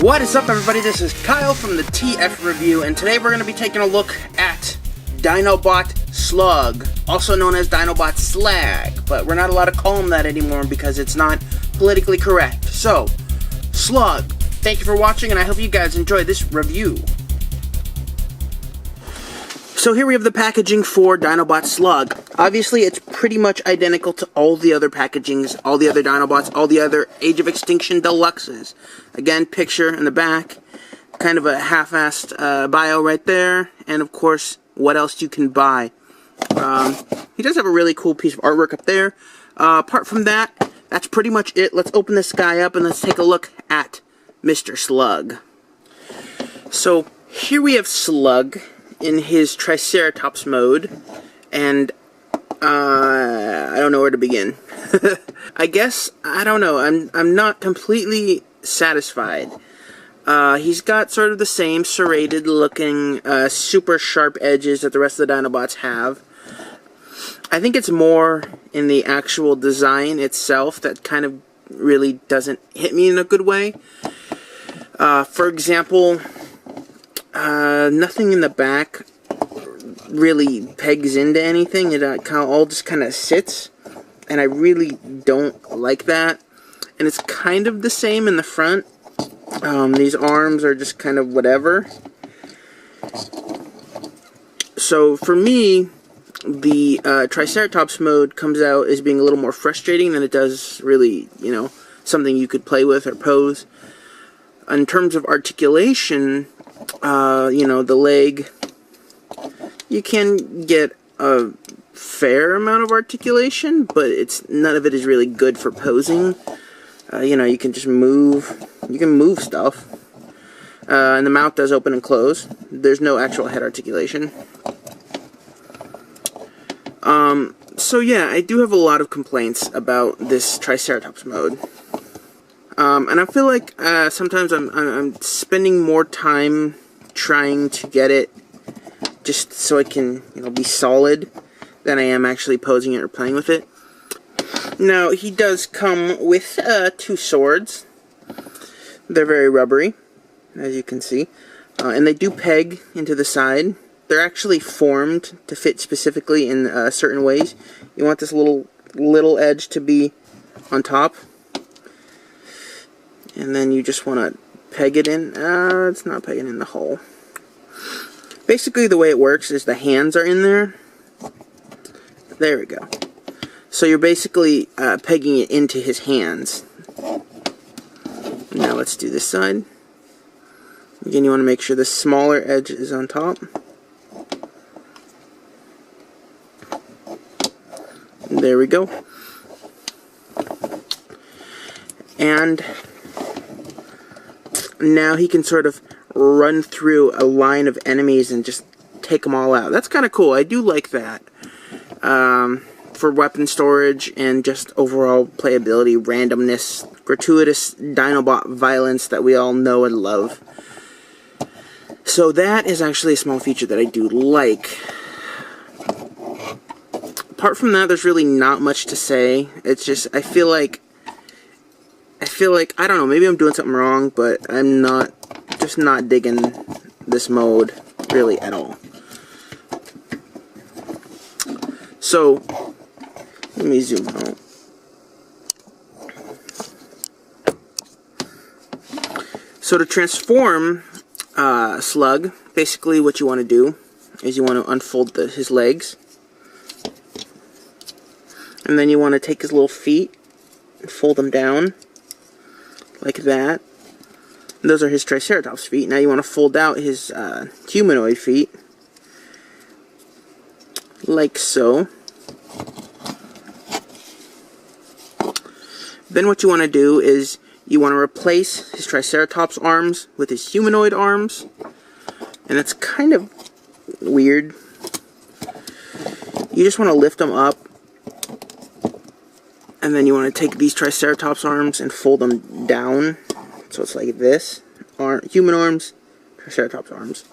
What is up, everybody? This is Kyle from the TF Review, and today we're going to be taking a look at Dinobot SLUG, also known as Dinobot SLAG, but we're not allowed to call him that anymore because it's not politically correct. So, SLUG, thank you for watching, and I hope you guys enjoy this review. So here we have the packaging for Dinobot SLUG. Obviously, it's pretty much identical to all the other packagings, all the other Dinobots, all the other Age of Extinction Deluxes. Again, picture in the back, kind of a half-assed bio right there, and of course, what else you can buy. He does have a really cool piece of artwork up there. Apart from that, that's pretty much it. Let's open this guy up and let's take a look at Mr. SLUG. So here we have SLUG in his Triceratops mode, and I don't know where to begin. I guess, I don't know, I'm not completely satisfied. He's got sort of the same serrated looking, super sharp edges that the rest of the Dinobots have. I think it's more in the actual design itself that kind of really doesn't hit me in a good way. For example, nothing in the back really pegs into anything. It all just kind of sits, and I really don't like that. And it's kind of the same in the front. These arms are just kind of whatever. So for me, the Triceratops mode comes out as being a little more frustrating than it does really, you know, something you could play with or pose. In terms of articulation, you know, the leg, you can get a fair amount of articulation, but none of it is really good for posing. You know, you can just move, you can move stuff. And the mouth does open and close. There's no actual head articulation. So yeah, I do have a lot of complaints about this Triceratops mode. And I feel like sometimes I'm spending more time trying to get it just so it can, you know, be solid than I am actually posing it or playing with it. Now, he does come with 2 swords. They're very rubbery, as you can see. And they do peg into the side. They're actually formed to fit specifically in certain ways. You want this little edge to be on top. And then you just want to peg it in. It's not pegging in the hole. Basically, the way it works is the hands are in there. There we go. So you're basically pegging it into his hands. Now let's do this side. Again, you want to make sure the smaller edge is on top. There we go. And now he can sort of run through a line of enemies and just take them all out. That's kind of cool. I do like that. For weapon storage and just overall playability, randomness, gratuitous Dinobot violence that we all know and love. So that is actually a small feature that I do like. Apart from that, there's really not much to say. It's just, I feel like, I don't know, maybe I'm doing something wrong, but I'm just not digging this mode really at all. So, let me zoom out. So to transform SLUG, basically what you want to do is you want to unfold his legs. And then you want to take his little feet and fold them down like that. And those are his Triceratops feet. Now you want to fold out his humanoid feet like so. Then what you want to do is you want to replace his Triceratops arms with his humanoid arms. And that's kind of weird. You just want to lift them up. And then you want to take these Triceratops arms and fold them down. So it's like this. Human arms, Triceratops arms.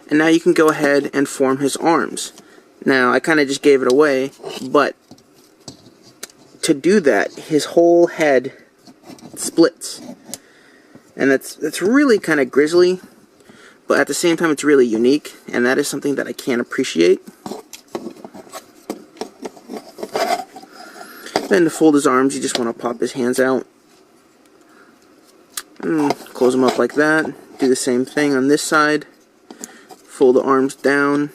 And now you can go ahead and form his arms. Now, I kind of just gave it away, but to do that, his whole head splits. And that's really kind of grisly, but at the same time it's really unique, and that is something that I can appreciate. Then to fold his arms, you just want to pop his hands out. Close them up like that. Do the same thing on this side. Fold the arms down.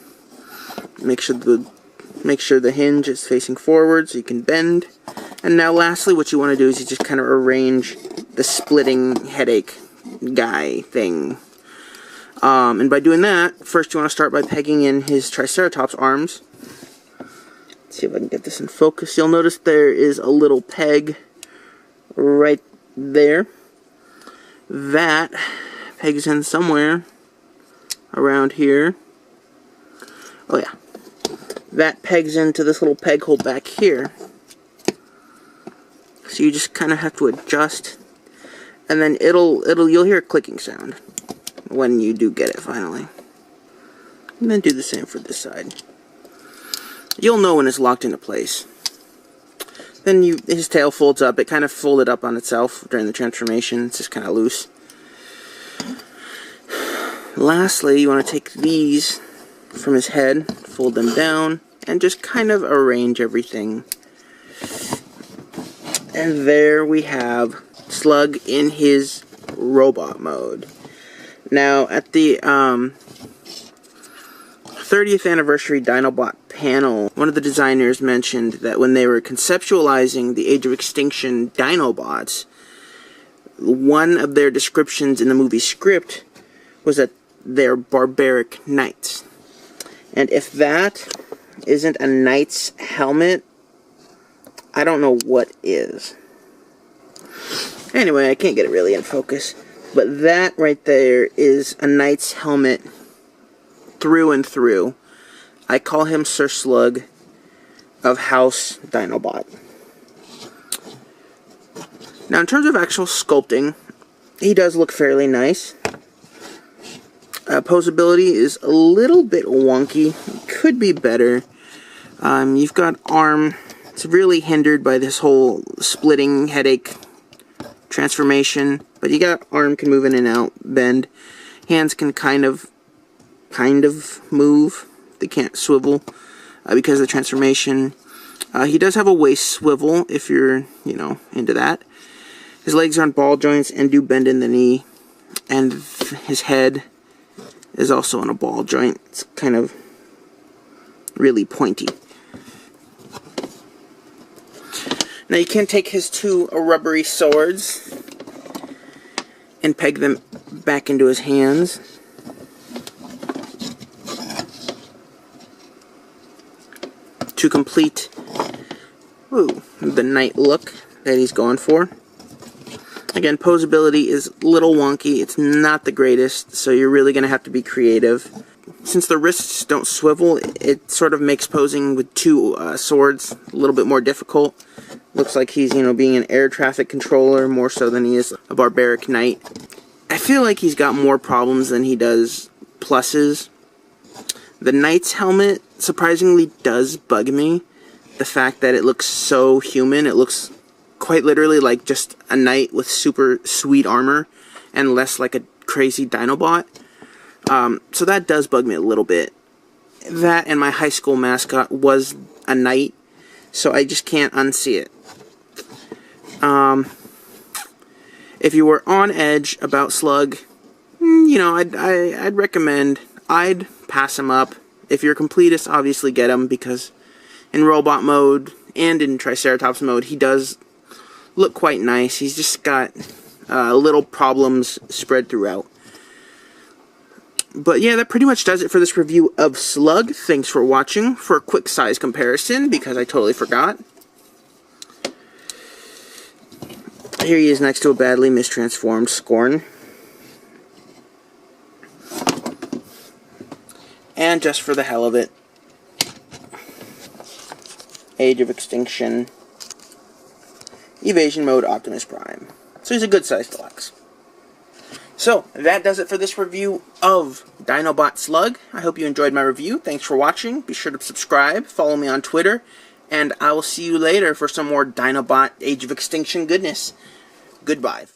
Make sure the hinge is facing forward so you can bend. And now lastly, what you want to do is you just kind of arrange the splitting headache guy thing. And by doing that, first you want to start by pegging in his Triceratops arms. Let's see if I can get this in focus. You'll notice there is a little peg right there. That pegs in somewhere around here. Oh yeah. That pegs into this little peg hole back here. So you just kind of have to adjust, and then you'll hear a clicking sound when you do get it finally. And then do the same for this side. You'll know when it's locked into place. Then his tail folds up. It kind of folded up on itself during the transformation. It's just kind of loose. Lastly, you want to take these from his head, fold them down, and just kind of arrange everything. And there we have SLUG in his robot mode. Now, at the 30th anniversary Dinobot panel, one of the designers mentioned that when they were conceptualizing the Age of Extinction Dinobots, one of their descriptions in the movie script was that they're barbaric knights. And if that isn't a knight's helmet, I don't know what is. Anyway, I can't get it really in focus, but that right there is a knight's helmet through and through. I call him Sir SLUG of House Dinobot. Now, in terms of actual sculpting, he does look fairly nice. Posability is a little bit wonky. It could be better. You've got arm. It's really hindered by this whole splitting headache transformation, but you got arm can move in and out, bend. Hands can kind of move. They can't swivel because of the transformation. He does have a waist swivel if you're, into that. His legs are on ball joints and do bend in the knee, and his head is also on a ball joint. It's kind of really pointy. Now you can take his two rubbery swords and peg them back into his hands. To complete the knight look that he's going for. Again, posability is a little wonky. It's not the greatest, so you're really going to have to be creative. Since the wrists don't swivel, it sort of makes posing with two swords a little bit more difficult. Looks like he's, being an air traffic controller more so than he is a barbaric knight. I feel like he's got more problems than he does pluses. The knight's helmet surprisingly does bug me. The fact that it looks so human. It looks quite literally like just a knight with super sweet armor and less like a crazy Dinobot. So that does bug me a little bit. That and my high school mascot was a knight, so I just can't unsee it. If you were on edge about SLUG, I'd recommend, I'd pass him up. If you're a completist, obviously get him, because in robot mode and in Triceratops mode, he does look quite nice. He's just got little problems spread throughout. But yeah, that pretty much does it for this review of SLUG. Thanks for watching. For a quick size comparison, because I totally forgot. Here he is next to a badly mistransformed Scorn. And just for the hell of it, Age of Extinction, Evasion Mode Optimus Prime. So he's a good size deluxe. So, that does it for this review of Dinobot SLUG. I hope you enjoyed my review. Thanks for watching. Be sure to subscribe, follow me on Twitter, and I will see you later for some more Dinobot Age of Extinction goodness. Goodbye.